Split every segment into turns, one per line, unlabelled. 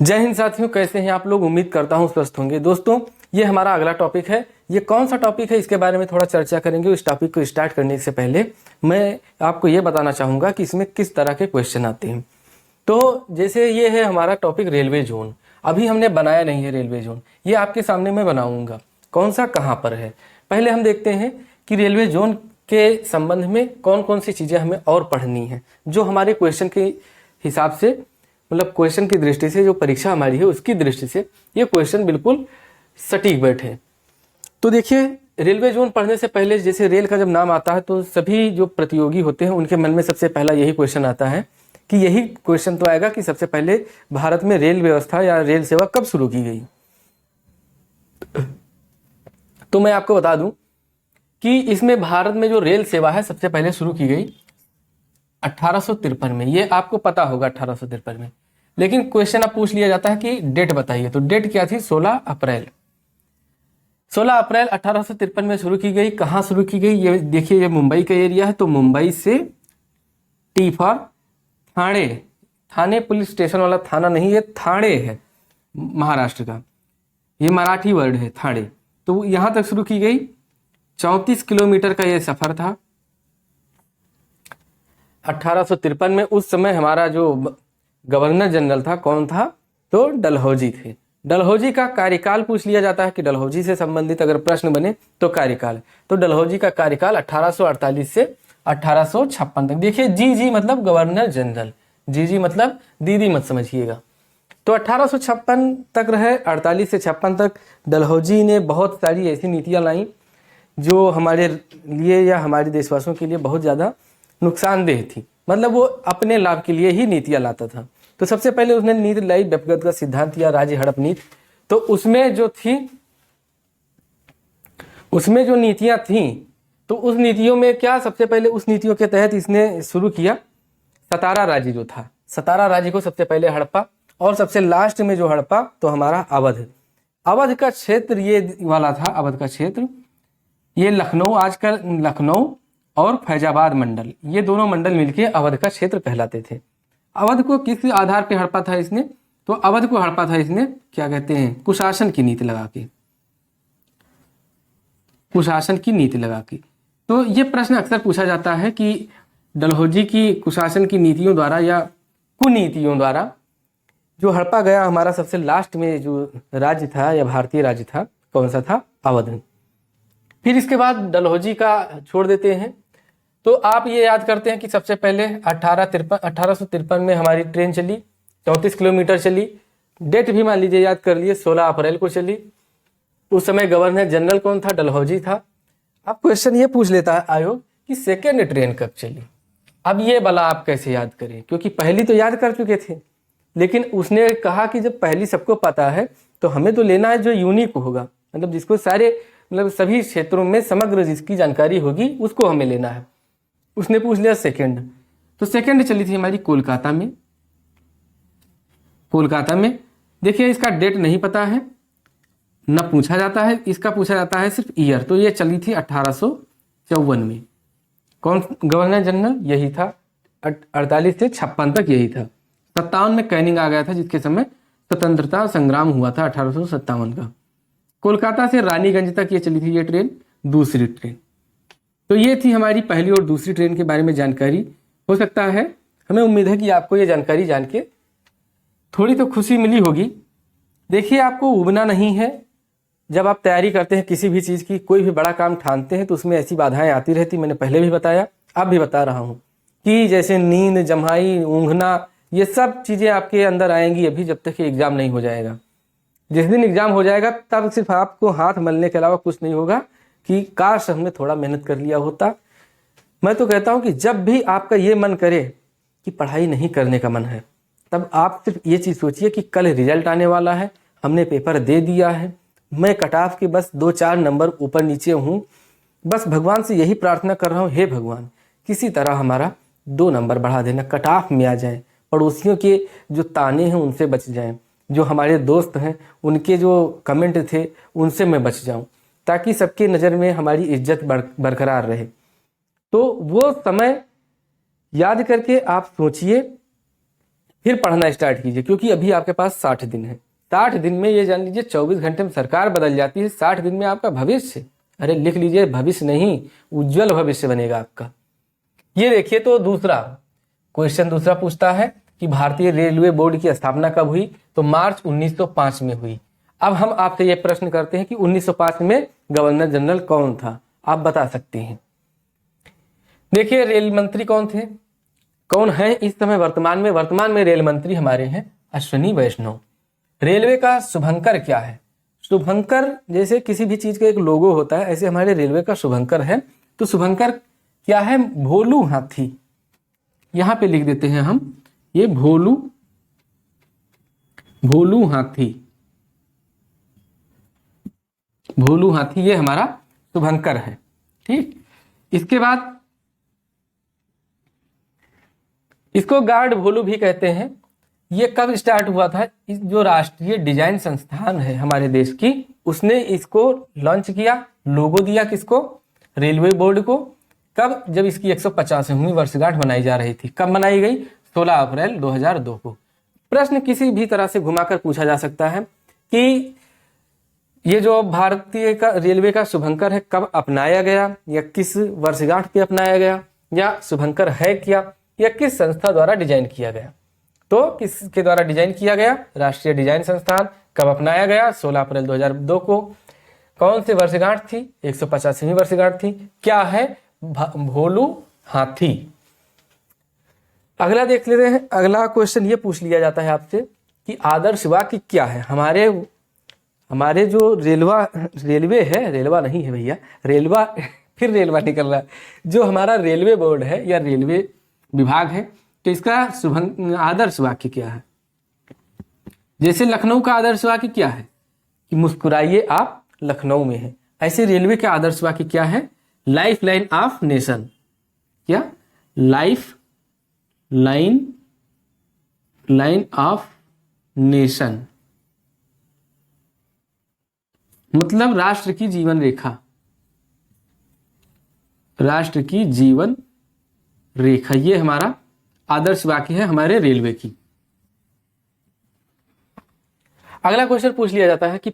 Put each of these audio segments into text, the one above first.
जय हिंद साथियों, कैसे हैं आप लोग। उम्मीद करता हूं स्वस्थ होंगे। दोस्तों, ये हमारा अगला टॉपिक है। ये कौन सा टॉपिक है, इसके बारे में थोड़ा चर्चा करेंगे। इस टॉपिक को स्टार्ट करने से पहले मैं आपको ये बताना चाहूँगा कि इसमें किस तरह के क्वेश्चन आते हैं। तो जैसे ये है हमारा टॉपिक रेलवे जोन। अभी हमने बनाया नहीं है रेलवे जोन, ये आपके सामने मैं बनाऊंगा। कौन सा कहाँ पर है, पहले हम देखते हैं कि रेलवे जोन के संबंध में कौन कौन सी चीज़ें हमें और पढ़नी है, जो हमारे क्वेश्चन के हिसाब से, मतलब क्वेश्चन की दृष्टि से, जो परीक्षा हमारी है उसकी दृष्टि से ये क्वेश्चन बिल्कुल सटीक बैठे। तो देखिए, रेलवे जोन पढ़ने से पहले जैसे रेल का जब नाम आता है तो सभी जो प्रतियोगी होते हैं उनके मन में सबसे पहला यही क्वेश्चन आता है कि यही क्वेश्चन तो आएगा कि सबसे पहले भारत में रेल व्यवस्था या रेल सेवा कब शुरू की गई। तो मैं आपको बता दूं कि इसमें भारत में जो रेल सेवा है सबसे पहले शुरू की गई 1853 में। ये आपको पता होगा 1853 में। लेकिन क्वेश्चन अब पूछ लिया जाता है कि डेट बताइए। तो डेट क्या थी? 16 अप्रैल 1853 में शुरू की गई। कहाँ शुरू की गई? ये देखिए, ये मुंबई का एरिया है। तो मुंबई से T for Thane, Thane police station वाला थाना नहीं, ये थाने है महाराष्ट्र का, ये मराठी वर्ड है थाने। तो यहां तक शुरू की गई। 34 किलोमीटर का ये सफर था 1853 में। उस समय हमारा जो गवर्नर जनरल था, कौन था? तो डलहौजी थे। डलहौजी का कार्यकाल पूछ लिया जाता है कि डलहौजी से संबंधित अगर प्रश्न बने तो कार्यकाल। तो डलहौजी का कार्यकाल 1848 से 1856 तक। देखिए, जी मतलब गवर्नर जनरल, जी मतलब दीदी मत समझिएगा। तो 1856 तक रहे। 48 से 56 तक डलहौजी ने बहुत सारी ऐसी नीतियां लाई जो हमारे लिए या हमारे देशवासियों के लिए बहुत ज़्यादा नुकसानदेह थी। मतलब वो अपने लाभ के लिए ही नीतियां लाता था। तो सबसे पहले उसने नीति लाई व्यक्तिगत का सिद्धांत या राज्य हड़प नीति। तो उसमें जो थी, उसमें जो नीतियां थी, तो उस नीतियों में क्या, सबसे पहले उस नीतियों के तहत इसने शुरू किया सतारा राज्य जो था, सतारा राज्य को सबसे पहले हड़पा। और सबसे लास्ट में जो हड़पा तो हमारा अवध, अवध का क्षेत्र ये वाला था। अवध का क्षेत्र ये लखनऊ, आजकल लखनऊ और फैजाबाद मंडल, ये दोनों मंडल मिलके अवध का क्षेत्र कहलाते थे। अवध को किस आधार पे हड़पा था इसने? तो अवध को हड़पा था इसने, क्या कहते हैं, कुशासन की नीति लगा के, कुशासन की नीति लगा के। तो ये प्रश्न अक्सर पूछा जाता है कि डलहौजी की कुशासन की नीतियों द्वारा या कुनीतियों द्वारा जो हड़पा गया हमारा सबसे लास्ट में जो राज्य था या भारतीय राज्य था, कौन सा था? अवध। फिर इसके बाद डलहौजी का छोड़ देते हैं। तो आप ये याद करते हैं कि सबसे पहले 1853 में हमारी ट्रेन चली, 34 किलोमीटर चली। डेट भी मान लीजिए याद कर लिए, 16 अप्रैल को चली। उस समय गवर्नर जनरल कौन था? डलहौजी था। अब क्वेश्चन ये पूछ लेता है आयोग कि सेकेंड ट्रेन कब चली। अब ये वाला आप कैसे याद करें, क्योंकि पहली तो याद कर चुके थे। लेकिन उसने कहा कि जब पहली सबको पता है तो हमें तो लेना है जो यूनिक होगा, मतलब जिसको सारे, मतलब सभी क्षेत्रों में समग्र जिसकी जानकारी होगी उसको हमें लेना है। उसने पूछ लिया सेकंड। तो सेकंड चली थी हमारी कोलकाता में, कोलकाता में। देखिए, इसका डेट नहीं पता है, न पूछा जाता है, इसका पूछा जाता है सिर्फ ईयर। तो ये चली थी 1854 में। कौन गवर्नर जनरल? यही था। 48 से 56 तक यही था। 57 में कैनिंग आ गया था, जिसके समय स्वतंत्रता संग्राम हुआ था 1857 का। कोलकाता से रानीगंज तक ये चली थी ये ट्रेन, दूसरी ट्रेन। तो ये थी हमारी पहली और दूसरी ट्रेन के बारे में जानकारी। हो सकता है, हमें उम्मीद है कि आपको ये जानकारी जान के थोड़ी तो खुशी मिली होगी। देखिए, आपको उबना नहीं है। जब आप तैयारी करते हैं किसी भी चीज़ की, कोई भी बड़ा काम ठानते हैं, तो उसमें ऐसी बाधाएं आती रहती। मैंने पहले भी बताया, अब भी बता रहा हूँ कि जैसे नींद, जम्हाई, ऊँघना, ये सब चीज़ें आपके अंदर आएंगी अभी, जब तक कि एग्ज़ाम नहीं हो जाएगा। जिस दिन एग्ज़ाम हो जाएगा तब सिर्फ आपको हाथ मलने के अलावा कुछ नहीं होगा कि काश हमने थोड़ा मेहनत कर लिया होता। मैं तो कहता हूँ कि जब भी आपका ये मन करे कि पढ़ाई नहीं करने का मन है, तब आप सिर्फ ये चीज़ सोचिए कि कल रिजल्ट आने वाला है, हमने पेपर दे दिया है, मैं कट ऑफ के बस 2-4 नंबर ऊपर नीचे हूँ। बस भगवान से यही प्रार्थना कर रहा हूँ, हे भगवान किसी तरह हमारा 2 नंबर बढ़ा देना, कट ऑफ में आ जाए, पड़ोसियों के जो ताने हैं उनसे बच जाएं, जो हमारे दोस्त हैं उनके जो कमेंट थे उनसे मैं बच जाऊं, ताकि सबकी नज़र में हमारी इज्जत बरकरार रहे। तो वो समय याद करके आप सोचिए फिर पढ़ना स्टार्ट कीजिए, क्योंकि अभी आपके पास 60 दिन है। 60 दिन में ये जान लीजिए 24 घंटे में सरकार बदल जाती है। 60 दिन में आपका भविष्य, अरे लिख लीजिए, भविष्य नहीं, उज्जवल भविष्य बनेगा आपका। ये देखिए, तो दूसरा क्वेश्चन दूसरा पूछता है कि भारतीय रेलवे बोर्ड की स्थापना कब हुई? तो मार्च 1905 में हुई। अब हम आपसे ये प्रश्न करते हैं कि 1905 में गवर्नर जनरल कौन था? आप बता सकते हैं। देखिए, रेल मंत्री कौन थे, कौन है इस समय वर्तमान में? वर्तमान में रेल मंत्री हमारे हैं अश्विनी वैष्णव। रेलवे का शुभंकर क्या है? शुभंकर, जैसे किसी भी चीज का एक लोगो होता है, ऐसे हमारे रेलवे का शुभंकर है। तो शुभंकर क्या है? भोलू हाथी। यहां पे लिख देते हैं हम, ये भोलू हाथी, भोलू हाथी, ये हमारा शुभंकर है। ठीक, इसके बाद इसको गार्ड भोलू भी कहते हैं। ये कब स्टार्ट हुआ था? इस जो राष्ट्रीय डिजाइन संस्थान है हमारे देश की, उसने इसको लॉन्च किया, लोगो दिया किसको? रेलवे बोर्ड को। कब? जब इसकी 150वीं वर्षगांठ मनाई जा रही थी। कब मनाई गई? 16 अप्रैल 2002 को। प्रश्न किसी भी तरह से घुमाकर पूछा जा सकता है कि ये जो भारतीय का रेलवे का शुभंकर है कब अपनाया गया, या किस वर्षगांठ पे अपनाया गया, या शुभंकर है क्या, या किस संस्था द्वारा डिजाइन किया गया? तो किसके द्वारा डिजाइन किया गया? राष्ट्रीय डिजाइन संस्थान। कब अपनाया गया? 16 अप्रैल 2002 को। कौन सी वर्षगांठ थी? 150वीं वर्षगांठ थी। क्या है? भोलू हाथी। अगला देख लेते हैं। अगला क्वेश्चन ये पूछ लिया जाता है आपसे कि आदर्श वाक्य क्या है? हमारे जो रेलवे है, रेलवा नहीं है भैया, रेलवा फिर रेलवा निकल रहा है, जो हमारा रेलवे बोर्ड है या रेलवे विभाग है, तो इसका आदर्श वाक्य क्या है? जैसे लखनऊ का आदर्श वाक्य क्या है कि मुस्कुराइए आप लखनऊ में है, ऐसे रेलवे का आदर्श वाक्य क्या है? Life line of nation. क्या? लाइफ लाइन ऑफ नेशन, मतलब राष्ट्र की जीवन रेखा, राष्ट्र की जीवन रेखा, ये हमारा आदर्श वाक्य है हमारे रेलवे की। अगला क्वेश्चन पूछ लिया जाता है कि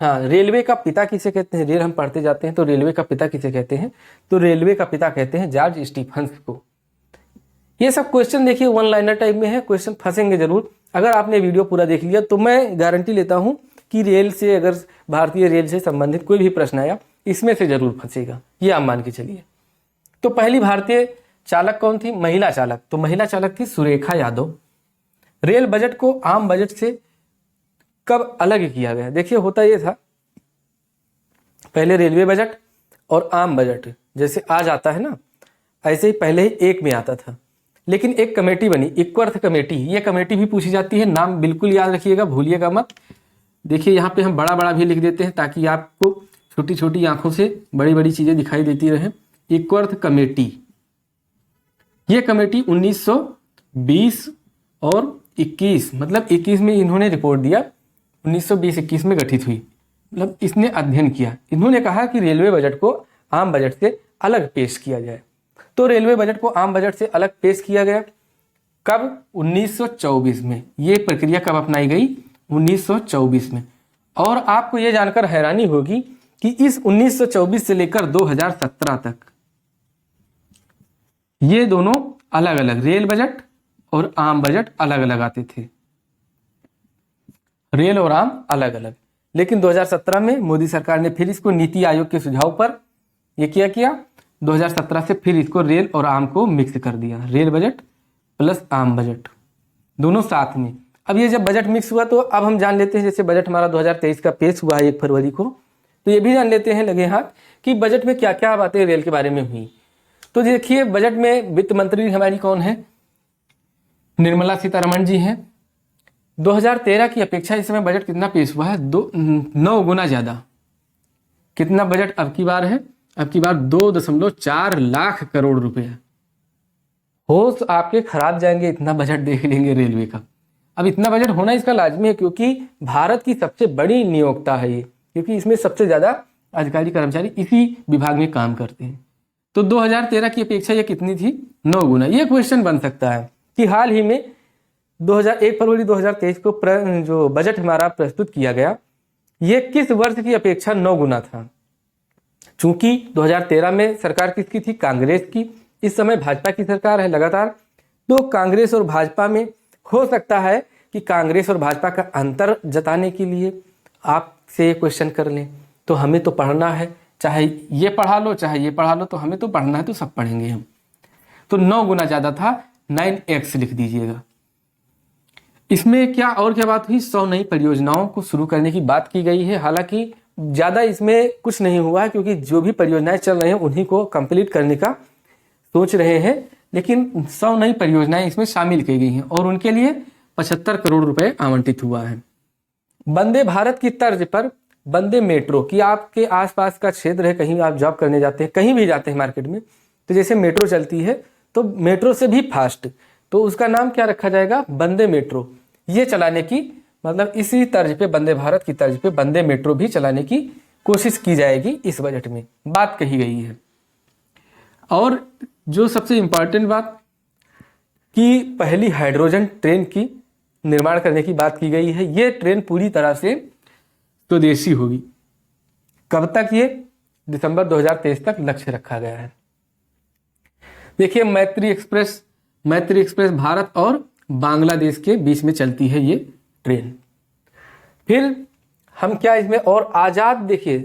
रेलवे का पिता किसे कहते हैं? रेल हम पढ़ते जाते हैं, तो रेलवे का पिता किसे कहते हैं? तो रेलवे का पिता कहते हैं जॉर्ज स्टीफंस को। ये सब क्वेश्चन देखिए वन लाइनर टाइप में है, क्वेश्चन फंसेंगे जरूर। अगर आपने वीडियो पूरा देख लिया तो मैं गारंटी लेता हूं कि रेल से, अगर भारतीय रेल से संबंधित कोई भी प्रश्न आया, इसमें से जरूर फंसेगा, ये आप मान के चलिए। तो पहली भारतीय चालक कौन थी? महिला चालक। तो महिला चालक थी सुरेखा यादव। रेल बजट को आम बजट से कब अलग किया गया? देखिए, होता यह था, पहले रेलवे बजट और आम बजट जैसे आज आता है ना, ऐसे ही पहले ही एक में आता था, लेकिन एक कमेटी बनी, इक्वर्थ कमेटी। ये कमेटी भी पूछी जाती है, नाम बिल्कुल याद रखिएगा, भूलिएगा मत। देखिए यहाँ पे हम बड़ा बड़ा भी लिख देते हैं ताकि आपको छोटी छोटी आंखों से बड़ी बड़ी चीजें दिखाई देती रहे। इक्वर्थ कमेटी, ये कमेटी 1920 और 21, मतलब 21 में इन्होंने रिपोर्ट दिया, 1920-21 में गठित हुई। मतलब इसने अध्ययन किया, इन्होंने कहा कि रेलवे बजट को आम बजट से अलग पेश किया जाए। तो रेलवे बजट को आम बजट से अलग पेश किया गया कब? 1924 में। ये प्रक्रिया कब अपनाई गई? 1924 में। और आपको ये जानकर हैरानी होगी कि इस 1924 से लेकर 2017 तक ये दोनों अलग अलग, रेल बजट और आम बजट अलग अलग आते थे, रेल और आम अलग अलग। लेकिन 2017 में मोदी सरकार ने फिर इसको नीति आयोग के सुझाव पर ये किया 2017 से फिर इसको रेल और आम को मिक्स कर दिया, रेल बजट प्लस आम बजट दोनों साथ में। अब ये जब बजट मिक्स हुआ तो अब हम जान लेते हैं, जैसे बजट हमारा 2023 का पेश हुआ है 1 फरवरी को, तो ये भी जान लेते हैं लगे हाथ कि बजट में क्या क्या बातें रेल के बारे में हुई। तो देखिए, बजट में वित्त मंत्री हमारी कौन है? निर्मला सीतारमण जी हैं। 2013 की अपेक्षा इस समय बजट कितना पेश हुआ है? 9 गुना ज्यादा। कितना बजट अब की बार है? अब की बार 2.4 लाख करोड़ रुपए। होश आपके खराब जाएंगे, इतना बजट देख लेंगे रेलवे का। अब इतना बजट होना इसका लाजमी है, क्योंकि भारत की सबसे बड़ी नियोक्ता है ये, क्योंकि इसमें सबसे ज्यादा अधिकारी कर्मचारी इसी विभाग में काम करते हैं। तो 2013 की अपेक्षा ये कितनी थी? 9 गुना। ये क्वेश्चन बन सकता है कि हाल ही में 1 फरवरी 2023 को जो बजट हमारा प्रस्तुत किया गया, ये किस वर्ष की अपेक्षा 9 गुना था। चूंकि 2013 में सरकार किसकी थी? कांग्रेस की। इस समय भाजपा की सरकार है लगातार, तो कांग्रेस और भाजपा में हो सकता है कि कांग्रेस और भाजपा का अंतर जताने के लिए आपसे ये क्वेश्चन कर लें। तो हमें तो पढ़ना है, चाहे ये पढ़ा लो चाहे ये पढ़ा लो, तो हमें तो पढ़ना है, तो सब पढ़ेंगे हम। तो 9 गुना ज़्यादा था, 9x लिख दीजिएगा। इसमें क्या और क्या बात हुई? 100 नई परियोजनाओं को शुरू करने की बात की गई है। हालांकि ज़्यादा इसमें कुछ नहीं हुआ है, क्योंकि जो भी परियोजनाएं चल रही हैं उन्हीं को कंप्लीट करने का सोच रहे हैं, लेकिन 100 नई परियोजनाएं इसमें शामिल की गई हैं और उनके लिए 75 करोड़ रुपए आवंटित हुआ है। वंदे भारत की तर्ज पर वंदे मेट्रो की, आपके आसपास का क्षेत्र है, कहीं आप जॉब करने जाते हैं, कहीं भी जाते हैं मार्केट में, तो जैसे मेट्रो चलती है तो मेट्रो से भी फास्ट, तो उसका नाम क्या रखा जाएगा? वंदे मेट्रो। ये चलाने की, मतलब इसी तर्ज पे, वंदे भारत की तर्ज पे वंदे मेट्रो भी चलाने की कोशिश की जाएगी, इस बजट में बात कही गई है। और जो सबसे इम्पॉर्टेंट बात कि पहली हाइड्रोजन ट्रेन की निर्माण करने की बात की गई है। ये ट्रेन पूरी तरह से स्वदेशी होगी। कब तक? ये दिसंबर 2023 तक लक्ष्य रखा गया है। देखिए मैत्री एक्सप्रेस भारत और बांग्लादेश के बीच में चलती है ये ट्रेन। फिर हम क्या इसमें और आज़ाद, देखिए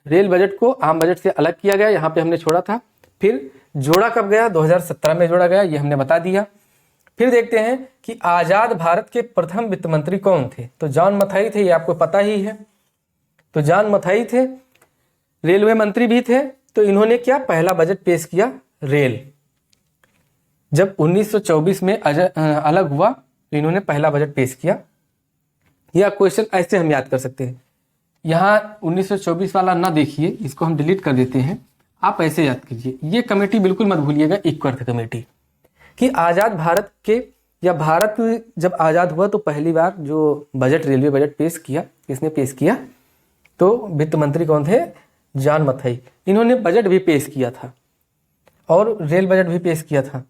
रेल बजट को आम बजट से अलग किया गया, यहाँ पे हमने छोड़ा था। फिर जोड़ा कब गया? 2017 में जोड़ा गया, ये हमने बता दिया। फिर देखते हैं कि आज़ाद भारत के प्रथम वित्त मंत्री कौन थे? तो जॉन मथाई थे, ये आपको पता ही है। तो जॉन मथाई थे, रेलवे मंत्री भी थे। तो इन्होंने क्या पहला बजट पेश किया? रेल। जब 1924 में अलग हुआ तो इन्होंने पहला बजट पेश किया। यह क्वेश्चन ऐसे हम याद कर सकते हैं। यहाँ 1924 वाला ना देखिए, इसको हम डिलीट कर देते हैं। आप ऐसे याद कीजिए, ये कमेटी बिल्कुल मत भूलिएगा, इक्वर्थ कमेटी, कि आज़ाद भारत के, या भारत जब आज़ाद हुआ तो पहली बार जो बजट, रेलवे बजट पेश किया, किसने पेश किया? तो वित्त मंत्री कौन थे? जॉन मथाई। इन्होंने बजट भी पेश किया था और रेल बजट भी पेश किया था।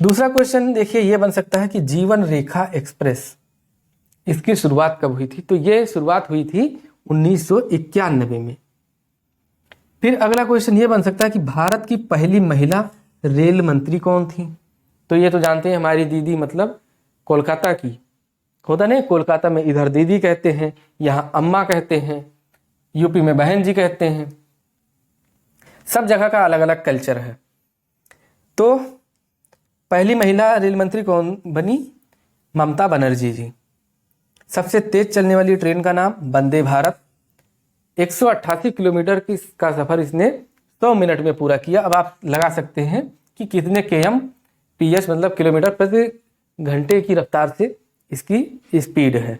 दूसरा क्वेश्चन देखिए ये बन सकता है कि जीवन रेखा एक्सप्रेस, इसकी शुरुआत कब हुई थी? तो ये शुरुआत हुई थी 1991 में। फिर अगला क्वेश्चन ये बन सकता है कि भारत की पहली महिला रेल मंत्री कौन थी? तो ये तो जानते हैं, हमारी दीदी, मतलब कोलकाता की, होता नहीं, कोलकाता में इधर दीदी कहते हैं, यहाँ अम्मा कहते हैं, यूपी में बहन जी कहते हैं। सब जगह का अलग अलग कल्चर है। तो पहली महिला रेल मंत्री कौन बनी? ममता बनर्जी जी। सबसे तेज चलने वाली ट्रेन का नाम वंदे भारत। 188 किलोमीटर का सफर इसने 100 मिनट में पूरा किया। अब आप लगा सकते हैं कि कितने kmph, मतलब किलोमीटर प्रति घंटे की रफ्तार से इसकी स्पीड है।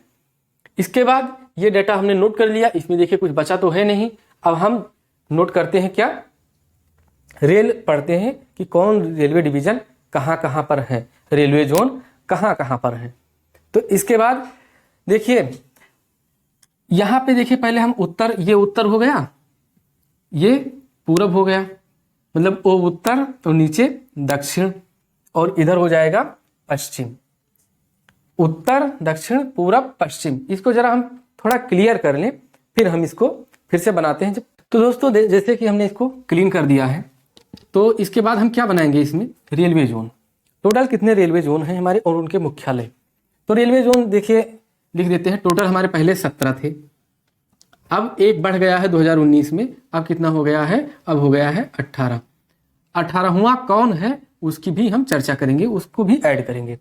इसके बाद ये डेटा हमने नोट कर लिया। इसमें देखिए कुछ बचा तो है नहीं। अब हम नोट करते हैं क्या? रेल पढ़ते हैं कि कौन रेलवे डिवीजन कहाँ कहाँ पर है, रेलवे जोन कहाँ कहाँ पर है। तो इसके बाद देखिए यहाँ पे देखिए, पहले हम उत्तर, ये उत्तर हो गया, ये पूरब हो गया, मतलब वो उत्तर और नीचे दक्षिण, और इधर हो जाएगा पश्चिम। उत्तर, दक्षिण, पूरब, पश्चिम। इसको जरा हम थोड़ा क्लियर कर लें, फिर हम इसको फिर से बनाते हैं। तो दोस्तों जैसे कि हमने इसको क्लीन कर दिया है, तो इसके बाद हम क्या बनाएंगे इसमें? Railway zone. टोटल कितने रेलवे जोन हैं हमारे और उनके मुख्यालय? तो रेलवे जोन देखिए लिख देते हैं। टोटल हमारे पहले 17 थे, अब एक बढ़ गया है 2019 में। अब कितना हो गया है? अब हो गया है 18। 18वां कौन है उसकी भी हम चर्चा करेंगे, उसको भी ऐड करेंगे।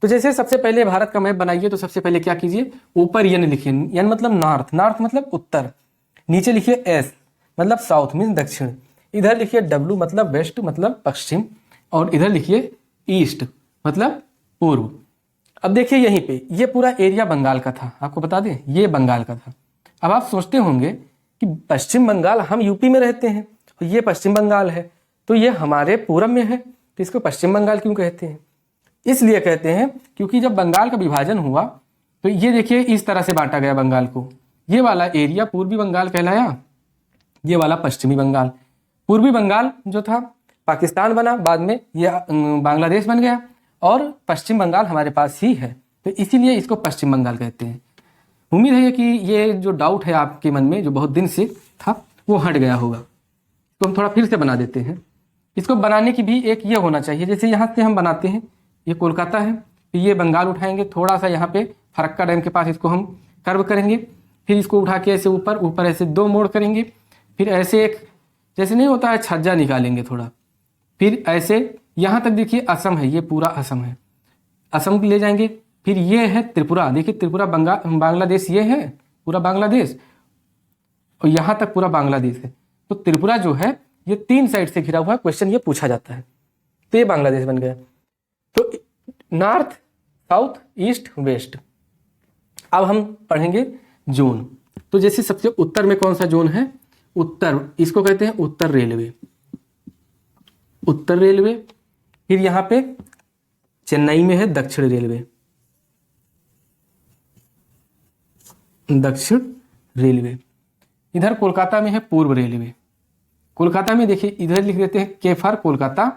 तो जैसे सबसे पहले भारत का मैप बनाइए, तो सबसे पहले क्या कीजिए? ऊपर एन लिखिए, एन मतलब नॉर्थ, नॉर्थ मतलब उत्तर। नीचे लिखिए एस मतलब साउथ मीन दक्षिण। इधर लिखिए डब्ल्यू मतलब वेस्ट मतलब पश्चिम, और इधर लिखिए ईस्ट मतलब पूर्व। अब देखिए यहीं पे ये पूरा एरिया बंगाल का था, आपको बता दें ये बंगाल का था। अब आप सोचते होंगे कि पश्चिम बंगाल, हम यूपी में रहते हैं और ये पश्चिम बंगाल है, तो ये हमारे पूरब में है, तो इसको पश्चिम बंगाल क्यों कहते हैं? इसलिए कहते हैं क्योंकि जब बंगाल का विभाजन हुआ तो ये देखिए इस तरह से बांटा गया बंगाल को। ये वाला एरिया पूर्वी बंगाल कहलाया, ये वाला पश्चिमी बंगाल। पूर्वी बंगाल जो था पाकिस्तान बना, बाद में ये बांग्लादेश बन गया, और पश्चिम बंगाल हमारे पास ही है, तो इसीलिए इसको पश्चिम बंगाल कहते हैं। उम्मीद है कि ये जो डाउट है आपके मन में जो बहुत दिन से था वो हट गया होगा। तो हम थोड़ा फिर से बना देते हैं। इसको बनाने की भी एक ये होना चाहिए, जैसे यहाँ से हम बनाते हैं, ये कोलकाता है, फिर ये बंगाल उठाएंगे, थोड़ा सा यहाँ पे फरक्का डैम के पास इसको हम कर्व करेंगे, फिर इसको उठा के ऐसे ऊपर ऊपर ऐसे 2 मोड़ करेंगे, फिर ऐसे एक जैसे नहीं होता है छज्जा निकालेंगे थोड़ा, फिर ऐसे यहाँ तक देखिए असम है, ये पूरा असम है, असम ले जाएंगे, फिर ये है त्रिपुरा, देखिए त्रिपुरा बांग्लादेश, ये है पूरा बांग्लादेश और यहाँ तक पूरा बांग्लादेश है। तो त्रिपुरा जो है ये 3 साइड से घिरा हुआ है, क्वेश्चन ये पूछा जाता है, तो ये बांग्लादेश बन गया। तो नॉर्थ, साउथ, ईस्ट, वेस्ट। अब हम पढ़ेंगे जोन। तो जैसे सबसे उत्तर में कौन सा जोन है, उत्तर, इसको कहते हैं उत्तर रेलवे, उत्तर रेलवे। फिर यहाँ पे चेन्नई में है दक्षिण रेलवे, दक्षिण रेलवे। इधर कोलकाता में है पूर्व रेलवे। कोलकाता में देखिए इधर लिख देते हैं के फॉर कोलकाता,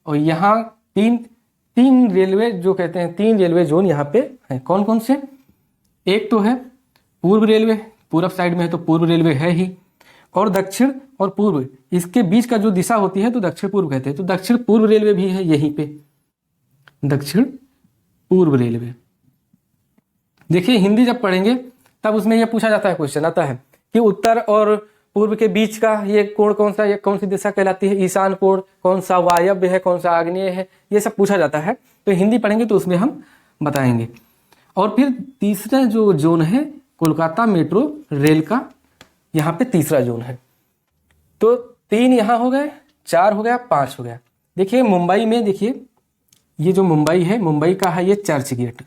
और यहाँ तीन रेलवे जो कहते हैं 3 रेलवे जोन यहाँ पे है। कौन कौन से, एक तो है पूर्व रेलवे, पूर्व साइड में है तो पूर्व रेलवे है ही, और दक्षिण और पूर्व, इसके बीच का जो दिशा होती है तो दक्षिण पूर्व कहते हैं, तो दक्षिण पूर्व रेलवे भी है यहीं पे, दक्षिण पूर्व रेलवे। देखिए हिंदी जब पढ़ेंगे तब उसमें यह पूछा जाता है, क्वेश्चन आता है कि उत्तर और पूर्व के बीच का ये कोण कौन सा, ये कौन सी दिशा कहलाती है, ईशान कोण, कौन सा वायव्य है, कौन सा आग्नेय है, ये सब पूछा जाता है। तो हिंदी पढ़ेंगे तो उसमें हम बताएंगे। और फिर तीसरा जो जोन है कोलकाता मेट्रो रेल का, यहाँ पे तीसरा जोन है। तो 3 यहाँ हो गए, 4 हो गया, 5 हो गया। देखिए मुंबई में, देखिए ये जो मुंबई है, मुंबई का है ये चर्च गेट,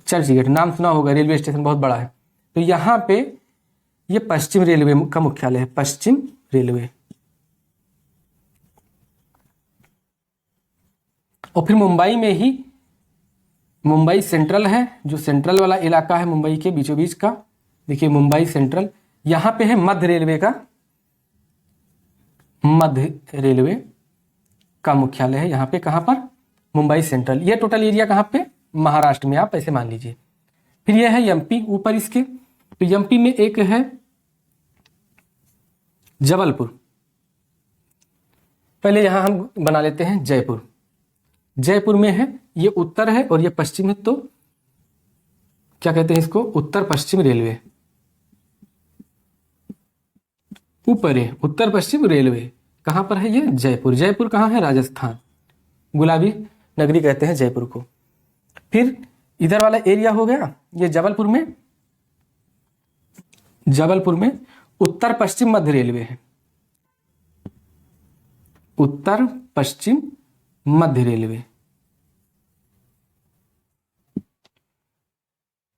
चर्च गेट नाम सुना होगा, रेलवे स्टेशन बहुत बड़ा है। तो यहाँ पे ये पश्चिम रेलवे का मुख्यालय है, पश्चिम रेलवे। और फिर मुंबई में ही मुंबई सेंट्रल है, जो सेंट्रल वाला इलाका है मुंबई के बीचों बीच का, देखिए मुंबई सेंट्रल। यहाँ पे है मध्य रेलवे का, मध्य रेलवे का मुख्यालय है यहाँ पे, कहाँ पर, मुंबई सेंट्रल। ये टोटल एरिया कहाँ पे, महाराष्ट्र में, आप ऐसे मान लीजिए। फिर यह है एमपी ऊपर इसके, तो एमपी में एक है जबलपुर। पहले यहां हम बना लेते हैं जयपुर। जयपुर में है, ये उत्तर है और ये पश्चिम है, तो क्या कहते हैं इसको, उत्तर पश्चिम रेलवे। ऊपर है उत्तर पश्चिम रेलवे, कहां पर है ये, जयपुर। जयपुर कहां है, राजस्थान, गुलाबी नगरी कहते हैं जयपुर को। फिर इधर वाला एरिया हो गया ये जबलपुर में, जबलपुर में उत्तर पश्चिम मध्य रेलवे है, उत्तर पश्चिम मध्य रेलवे।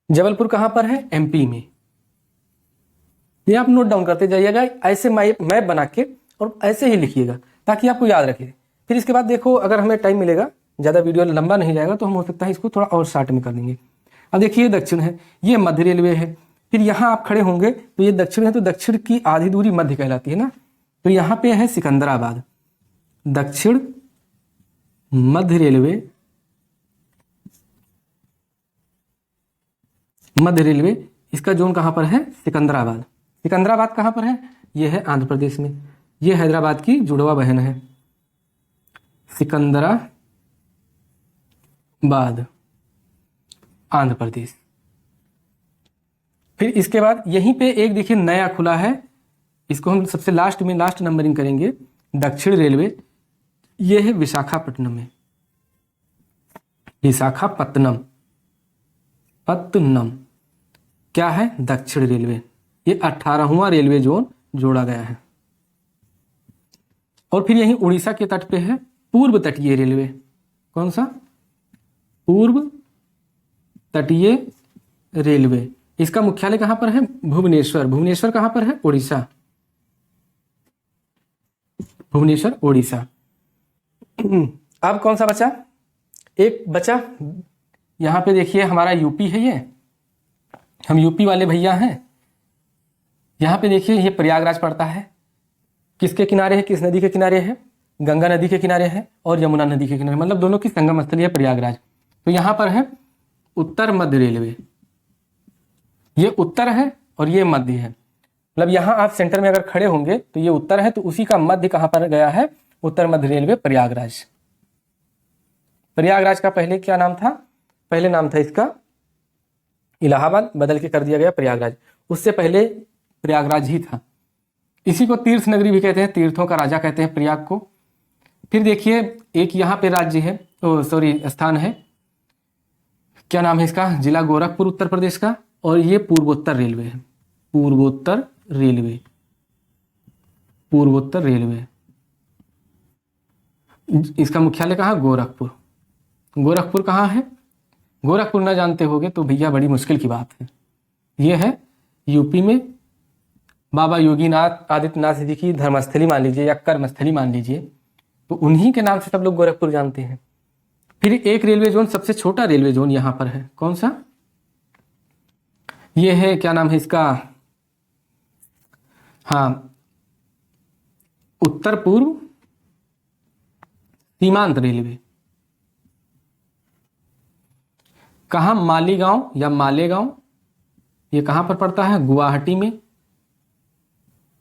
जबलपुर कहां पर है, एमपी में। ये आप नोट डाउन करते जाइएगा, ऐसे मैप बना के और ऐसे ही लिखिएगा ताकि आपको याद रखे। फिर इसके बाद देखो, अगर हमें टाइम मिलेगा, ज़्यादा वीडियो लंबा नहीं जाएगा, तो हम हो सकता है इसको थोड़ा और शॉर्ट में कर देंगे। अब देखिए दक्षिण है, ये मध्य रेलवे है। फिर यहाँ आप खड़े होंगे तो ये दक्षिण है, तो दक्षिण की आधी दूरी मध्य कहलाती है ना, तो यहाँ पे है सिकंदराबाद, दक्षिण मध्य रेलवे, मध्य रेलवे। इसका जोन कहाँ पर है, सिकंदराबाद। सिकंदराबाद कहाँ पर है, ये है आंध्र प्रदेश में, ये हैदराबाद की जुड़वा बहन है, सिकंदराबाद, आंध्र प्रदेश। फिर इसके बाद यहीं पे एक देखिए नया खुला है, इसको हम सबसे लास्ट में लास्ट नंबरिंग करेंगे, दक्षिण रेलवे। ये है विशाखापट्टनम में, विशाखापट्टनम, पत्तनम क्या है, दक्षिण रेलवे। ये 18वां रेलवे जोन जोड़ा गया है। और फिर यहीं उड़ीसा के तट पे है पूर्व तटीय रेलवे। कौन सा, पूर्व तटीय रेलवे। इसका मुख्यालय कहां पर है, भुवनेश्वर। भुवनेश्वर कहां पर है, उड़ीसा, भुवनेश्वर उड़ीसा। अब कौन सा बचा, एक बचा यहां पे देखिए हमारा यूपी है, ये हम यूपी वाले भैया हैं। यहां पे देखिए ये प्रयागराज पड़ता है, किसके किनारे है, किस नदी के किनारे है, गंगा नदी के किनारे है और यमुना नदी के किनारे, मतलब दोनों की संगम स्थली है प्रयागराज। तो यहाँ पर है उत्तर मध्य रेलवे, ये उत्तर है और ये मध्य है, मतलब यहाँ आप सेंटर में अगर खड़े होंगे तो ये उत्तर है, तो उसी का मध्य कहाँ पर गया है, उत्तर मध्य रेलवे प्रयागराज। प्रयागराज का पहले क्या नाम था, पहले नाम था इसका इलाहाबाद, बदल के कर दिया गया प्रयागराज, उससे पहले प्रयागराज ही था। इसी को तीर्थ नगरी भी कहते हैं, तीर्थों का राजा कहते हैं प्रयाग को। फिर देखिए एक यहाँ पे राज्य है, स्थान है, क्या नाम है इसका, जिला गोरखपुर उत्तर प्रदेश का, और ये पूर्वोत्तर रेलवे है, पूर्वोत्तर रेलवे, पूर्वोत्तर रेलवे। इसका मुख्यालय कहाँ, गोरखपुर। गोरखपुर कहाँ है, गोरखपुर ना जानते होगे तो भैया बड़ी मुश्किल की बात है। ये है यूपी में, बाबा योगीनाथ आदित्यनाथ जी की धर्मस्थली मान लीजिए या कर्मस्थली मान लीजिए, तो उन्हीं के नाम से सब लोग गोरखपुर जानते हैं। फिर एक रेलवे जोन, सबसे छोटा रेलवे जोन यहाँ पर है, कौन सा, ये है, क्या नाम है इसका, हाँ, उत्तर पूर्व सीमांत रेलवे। कहाँ, मालीगांव या मालेगांव, ये कहाँ पर पड़ता है, गुवाहाटी में।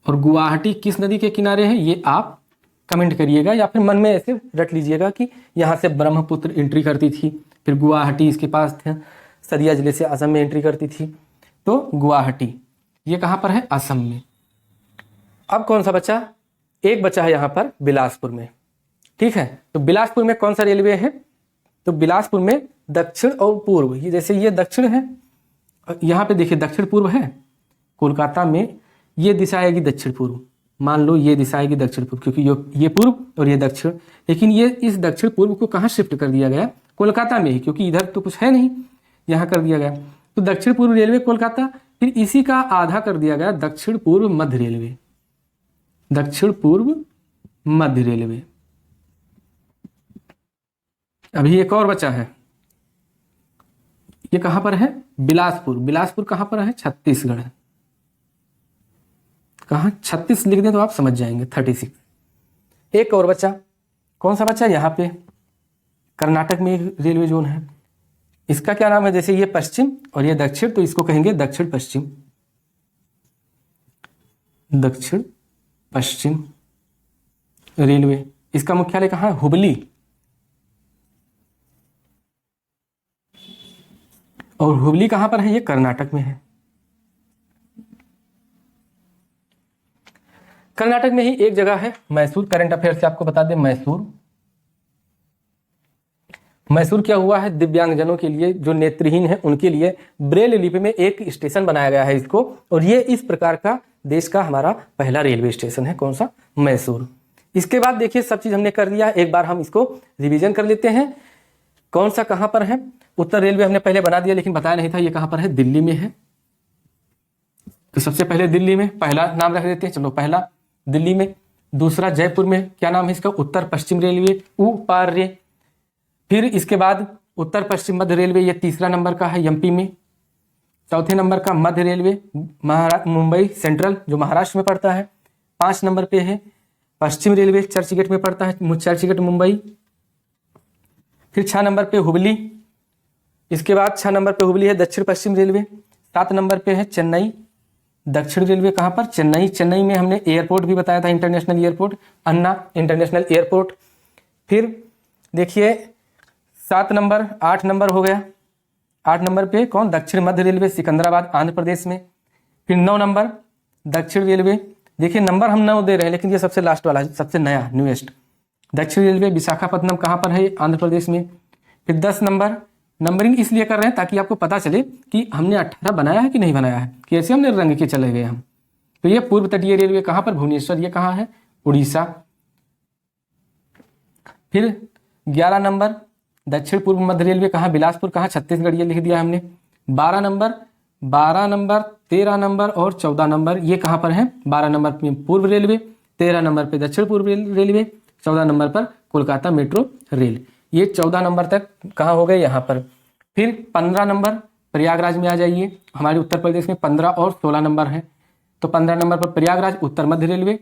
और गुवाहाटी किस नदी के किनारे है, ये आप कमेंट करिएगा या फिर मन में ऐसे रट लीजिएगा कि यहाँ से ब्रह्मपुत्र एंट्री करती थी, फिर गुवाहाटी इसके पास थे, सदिया जिले से असम में एंट्री करती थी, तो गुवाहाटी ये कहाँ पर है, असम में। अब कौन सा बचा, एक बचा है यहाँ पर बिलासपुर में, ठीक है। तो बिलासपुर में कौन सा रेलवे है, तो बिलासपुर में दक्षिण और पूर्व, ये जैसे ये दक्षिण है, यहाँ पे देखिए दक्षिण पूर्व है, कोलकाता में ये दिशा आएगी दक्षिण पूर्व, मान लो ये दिशा आएगी दक्षिण पूर्व, क्योंकि ये पूर्व और ये दक्षिण, लेकिन ये इस दक्षिण पूर्व को कहाँ शिफ्ट कर दिया गया, कोलकाता में ही, क्योंकि इधर तो कुछ है नहीं, यहाँ कर दिया गया। तो दक्षिण पूर्व रेलवे कोलकाता, फिर इसी का आधा कर दिया गया दक्षिण पूर्व मध्य रेलवे, दक्षिण पूर्व मध्य रेलवे। अभी एक और बचा है, ये कहां पर है, बिलासपुर। बिलासपुर कहां पर है, छत्तीसगढ़। कहां, 36 लिख दें तो आप समझ जाएंगे, 36। एक और बचा, कौन सा बचा, यहाँ पे कर्नाटक में एक रेलवे जोन है, इसका क्या नाम है, जैसे ये पश्चिम और ये दक्षिण, तो इसको कहेंगे दक्षिण पश्चिम, दक्षिण पश्चिम रेलवे। इसका मुख्यालय कहाँ है, हुबली। और हुबली कहां पर है, ये कर्नाटक में है। कर्नाटक में ही एक जगह है मैसूर, करंट अफेयर से आपको बता दें, मैसूर। मैसूर क्या हुआ है, दिव्यांगजनों के लिए, जो नेत्रहीन है उनके लिए ब्रेल लिपि में एक स्टेशन बनाया गया है इसको, और ये इस प्रकार का देश का हमारा पहला रेलवे स्टेशन है, कौन सा, मैसूर। इसके बाद देखिए सब चीज हमने कर लिया, एक बार हम इसको रिवीजन कर लेते हैं। कौन सा कहां पर है, उत्तर रेलवे हमने पहले बना दिया लेकिन बताया नहीं था, ये कहां पर है, दिल्ली में है। तो सबसे पहले दिल्ली में पहला नाम रख देते हैं, चलो पहला दिल्ली में। दूसरा जयपुर में, क्या नाम है इसका, उत्तर पश्चिम रेलवे, पार रे। फिर इसके बाद उत्तर पश्चिम मध्य रेलवे, ये तीसरा नंबर का है, एमपी में। चौथे नंबर का मध्य रेलवे, मुंबई सेंट्रल, जो महाराष्ट्र में पड़ता है। 5 नंबर पे है पश्चिम रेलवे, चर्चगेट में पड़ता है, चर्चगेट मुंबई। फिर 6 नंबर पे हुबली, इसके बाद 6 नंबर पे हुबली है दक्षिण पश्चिम रेलवे। 7 नंबर पे है चेन्नई, दक्षिण रेलवे कहाँ पर, चेन्नई। चेन्नई में हमने एयरपोर्ट भी बताया था, इंटरनेशनल एयरपोर्ट, अन्ना इंटरनेशनल एयरपोर्ट। फिर देखिए 7 नंबर, 8 नंबर हो गया, 8 नंबर पे कौन, दक्षिण मध्य रेलवे, सिकंदराबाद आंध्र प्रदेश में। फिर 9 नंबर दक्षिण रेलवे, देखिए नंबर हम 9 दे रहे हैं लेकिन ये सबसे लास्ट वाला है, सबसे नया न्यूएस्ट। दक्षिण रेलवे विशाखापट्टनम कहाँ पर है, आंध्र प्रदेश में। फिर 10 नंबर, नंबरिंग इसलिए कर रहे हैं ताकि आपको पता चले कि हमने 18 बनाया है कि नहीं बनाया है, कैसे हमने रंग के चले गए हम। तो ये पूर्व तटीय रेलवे कहाँ पर, भुवनेश्वर, ये कहाँ है, उड़ीसा। फिर 11 नंबर दक्षिण पूर्व मध्य रेलवे कहाँ, बिलासपुर कहाँ, छत्तीसगढ़, ये लिख दिया हमने। 12 नंबर, 13 नंबर और 14 नंबर ये कहाँ पर है, 12 नंबर पे पूर्व रेलवे, 13 नंबर पे दक्षिण पूर्व रेलवे, 14 नंबर पर कोलकाता मेट्रो रेल। ये 14 नंबर तक कहाँ हो गए, यहाँ पर। फिर 15 नंबर प्रयागराज में आ जाइए, हमारे उत्तर प्रदेश में 15 और 16 नंबर है। तो 15 नंबर पर प्रयागराज उत्तर मध्य रेलवे,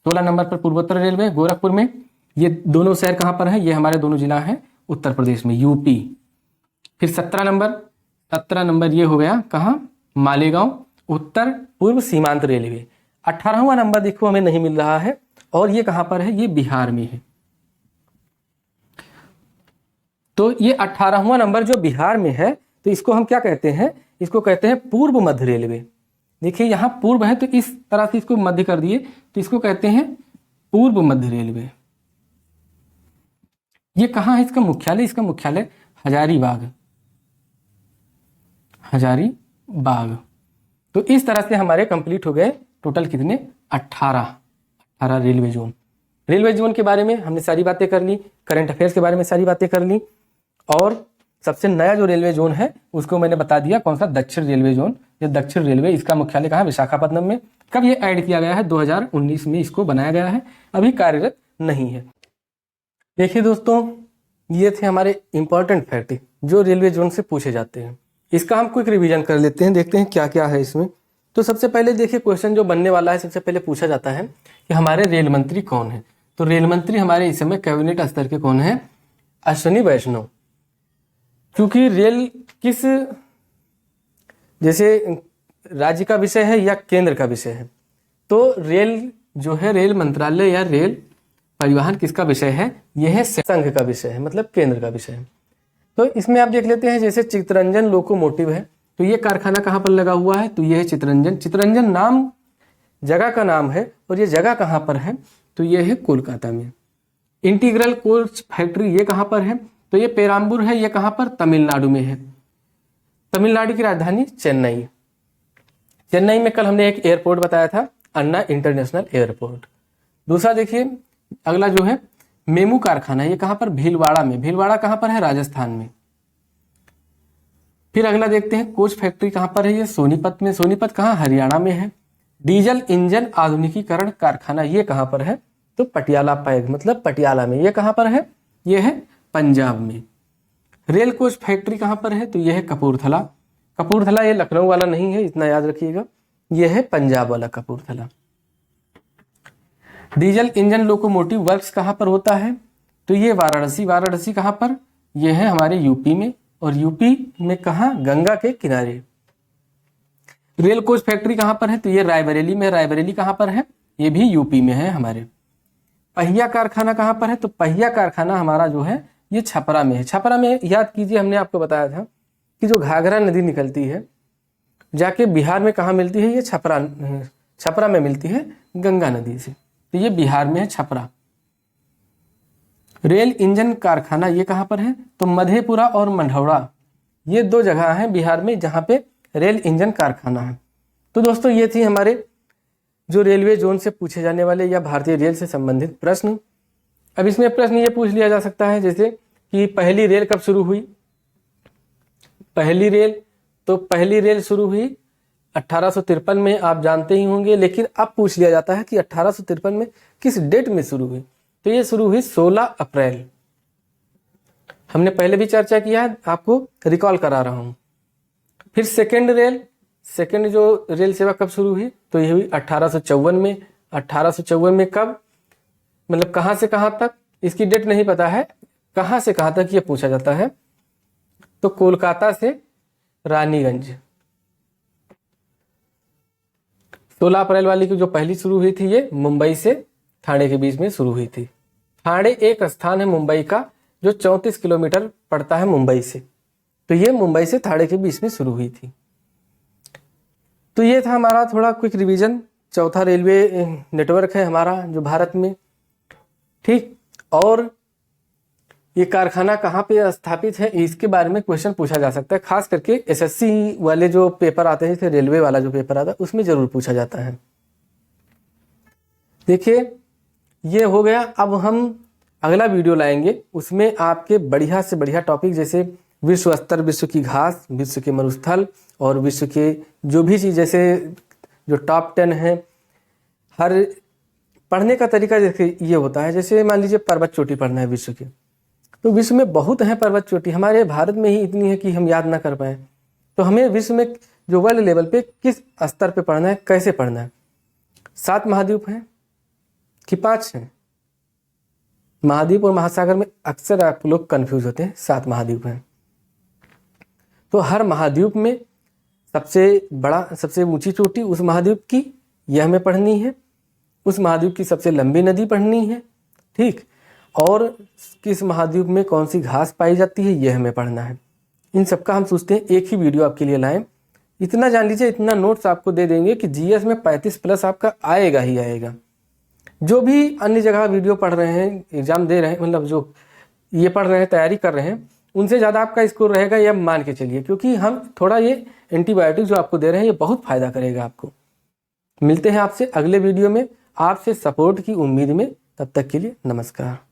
16 नंबर पर पूर्वोत्तर रेलवे गोरखपुर में, ये दोनों शहर कहाँ पर है? ये हमारे दोनों जिला हैं उत्तर प्रदेश में, यूपी। फिर 17 नंबर ये हो गया कहाँ? मालेगांव, उत्तर पूर्व सीमांत रेलवे। 18वां नंबर देखो हमें नहीं मिल रहा है, और ये कहाँ पर है? ये बिहार में है। तो ये 18वां नंबर जो बिहार में है, तो इसको हम क्या कहते हैं? इसको कहते हैं पूर्व मध्य रेलवे। देखिए यहाँ पूर्व है तो इस तरह से इसको मध्य कर दिए, तो इसको कहते हैं पूर्व मध्य रेलवे। ये कहाँ है इसका मुख्यालय? इसका मुख्यालय हजारीबाग। तो इस तरह से हमारे कंप्लीट हो गए टोटल कितने? 18 रेलवे जोन। रेलवे जोन के बारे में हमने सारी बातें कर ली, करंट अफेयर्स के बारे में सारी बातें कर ली, और सबसे नया जो रेलवे जोन है उसको मैंने बता दिया, कौन सा? दक्षिण रेलवे जोन। ये दक्षिण रेलवे, इसका मुख्यालय कहाँ? विशाखापट्टनम में। कब ये ऐड किया गया है? 2019 में इसको बनाया गया है, अभी कार्यरत नहीं है। देखिए दोस्तों, ये थे हमारे इंपॉर्टेंट फैक्ट जो रेलवे जोन से पूछे जाते हैं। इसका हम क्विक रिवीजन कर लेते हैं, देखते हैं क्या क्या है इसमें। तो सबसे पहले देखिए क्वेश्चन जो बनने वाला है, सबसे पहले पूछा जाता है कि हमारे रेल मंत्री कौन है? तो रेल मंत्री हमारे इस समय कैबिनेट स्तर के कौन है? अश्विनी वैष्णव। क्योंकि रेल किस, जैसे राज्य का विषय है या केंद्र का विषय है, तो रेल जो है, रेल मंत्रालय या रेल परिवहन किसका विषय है? यह है संघ का विषय है, मतलब केंद्र का विषय है। तो इसमें आप देख लेते हैं, जैसे चित्तरंजन लोकोमोटिव है, तो ये कारखाना कहाँ पर लगा हुआ है? तो ये है चित्तरंजन। चित्तरंजन नाम जगह का नाम है, और ये जगह कहाँ पर है? तो ये है कोलकाता में। इंटीग्रल कोच फैक्ट्री ये कहाँ पर है? तो ये पेराम्बूर है। ये कहाँ पर? तमिलनाडु में है। तमिलनाडु की राजधानी चेन्नई। चेन्नई में कल हमने एक एयरपोर्ट बताया था, अन्ना इंटरनेशनल एयरपोर्ट। दूसरा देखिए, अगला जो है मेमू कारखाना, ये कहाँ पर? भीलवाड़ा में। भीलवाड़ा कहाँ पर है? राजस्थान में। फिर अगला देखते हैं कोच फैक्ट्री कहाँ पर है? ये सोनीपत में। सोनीपत कहाँ? हरियाणा में है। डीजल इंजन आधुनिकीकरण कारखाना ये कहाँ पर है? तो पटियाला पैग, मतलब पटियाला में। ये कहाँ पर है? ये है पंजाब में। रेल कोच फैक्ट्री कहाँ पर है? तो ये है कपूरथला। कपूरथला ये लखनऊ वाला नहीं है, इतना याद रखिएगा, ये है पंजाब वाला Kapurthala. Diesel engine locomotive works कहाँ पर होता है? तो ये वाराणसी। वाराणसी कहाँ पर? ये है हमारे यूपी में, और यूपी में कहाँ? गंगा के किनारे। रेल कोच फैक्ट्री कहाँ पर है? तो ये रायबरेली में। रायबरेली कहाँ पर है? ये भी यूपी में है हमारे। पहिया कारखाना कहाँ पर है? तो पहिया कारखाना हमारा जो है ये छपरा में है। छपरा में याद कीजिए, हमने आपको बताया था कि जो घाघरा नदी निकलती है जाके बिहार में कहाँ मिलती है? ये छपरा में मिलती है, गंगा नदी से। तो ये बिहार में है छपरा। रेल इंजन कारखाना ये कहाँ पर है? तो मधेपुरा और मंढौरा, ये दो जगह हैं बिहार में जहाँ पे रेल इंजन कारखाना है। तो दोस्तों ये थी हमारे जो रेलवे जोन से पूछे जाने वाले या भारतीय रेल से संबंधित प्रश्न। अब इसमें प्रश्न ये पूछ लिया जा सकता है जैसे कि पहली रेल कब शुरू हुई? पहली रेल शुरू हुई 1853 में, आप जानते ही होंगे। लेकिन अब पूछ लिया जाता है कि 1853 में किस डेट में शुरू हुई? तो ये शुरू हुई 16 अप्रैल। हमने पहले भी चर्चा किया है, आपको रिकॉल करा रहा हूं। फिर सेकेंड जो रेल सेवा कब शुरू हुई? तो ये हुई 1854 में। 1854 में कब, मतलब कहां से कहां तक? इसकी डेट नहीं पता है, कहां से कहां तक ये पूछा जाता है। तो कोलकाता से रानीगंज। 16 अप्रैल वाली की जो पहली शुरू हुई थी ये मुंबई से ठाणे के बीच में शुरू हुई थी। ठाणे एक स्थान है मुंबई का जो 34 किलोमीटर पड़ता है मुंबई से, तो ये मुंबई से ठाणे के बीच में शुरू हुई थी। तो ये था हमारा थोड़ा क्विक रिवीजन। चौथा रेलवे नेटवर्क है हमारा जो भारत में, ठीक। और ये कारखाना कहाँ पे स्थापित है इसके बारे में क्वेश्चन पूछा जा सकता है, खास करके एसएससी वाले जो पेपर आते हैं, जैसे रेलवे वाला जो पेपर आता है उसमें जरूर पूछा जाता है। देखिए ये हो गया। अब हम अगला वीडियो लाएंगे, उसमें आपके बढ़िया से बढ़िया टॉपिक जैसे विश्व स्तर, विश्व की घास, विश्व के मरुस्थल और विश्व के जो भी चीज़, जैसे जो टॉप 10 है। हर पढ़ने का तरीका जैसे ये होता है, जैसे मान लीजिए पर्वत चोटी पढ़ना है विश्व के, तो विश्व में बहुत है पर्वत चोटी, हमारे भारत में ही इतनी है कि हम याद ना कर पाए। तो हमें विश्व में जो वर्ल्ड लेवल पे किस स्तर पे पढ़ना है, कैसे पढ़ना है। 7 महाद्वीप हैं कि 5 हैं? महाद्वीप और महासागर में अक्सर आप लोग कंफ्यूज होते हैं, 7 महाद्वीप हैं। तो हर महाद्वीप में सबसे बड़ा, सबसे ऊंची चोटी उस महाद्वीप की, यह हमें पढ़नी है। उस महाद्वीप की सबसे लंबी नदी पढ़नी है, ठीक। और किस महाद्वीप में कौन सी घास पाई जाती है, यह हमें पढ़ना है। इन सबका हम सोचते हैं एक ही वीडियो आपके लिए लाएं। इतना जान लीजिए, इतना नोट्स आपको दे देंगे कि जीएस में 35+ आपका आएगा ही आएगा। जो भी अन्य जगह वीडियो पढ़ रहे हैं, एग्जाम दे रहे हैं, मतलब जो ये पढ़ रहे हैं, तैयारी कर रहे हैं, उनसे ज़्यादा आपका स्कोर रहेगा, यह मान के चलिए। क्योंकि हम थोड़ा ये एंटीबायोटिक जो आपको दे रहे हैं, ये बहुत फ़ायदा करेगा आपको। मिलते हैं आपसे अगले वीडियो में, आपसे सपोर्ट की उम्मीद में। तब तक के लिए नमस्कार।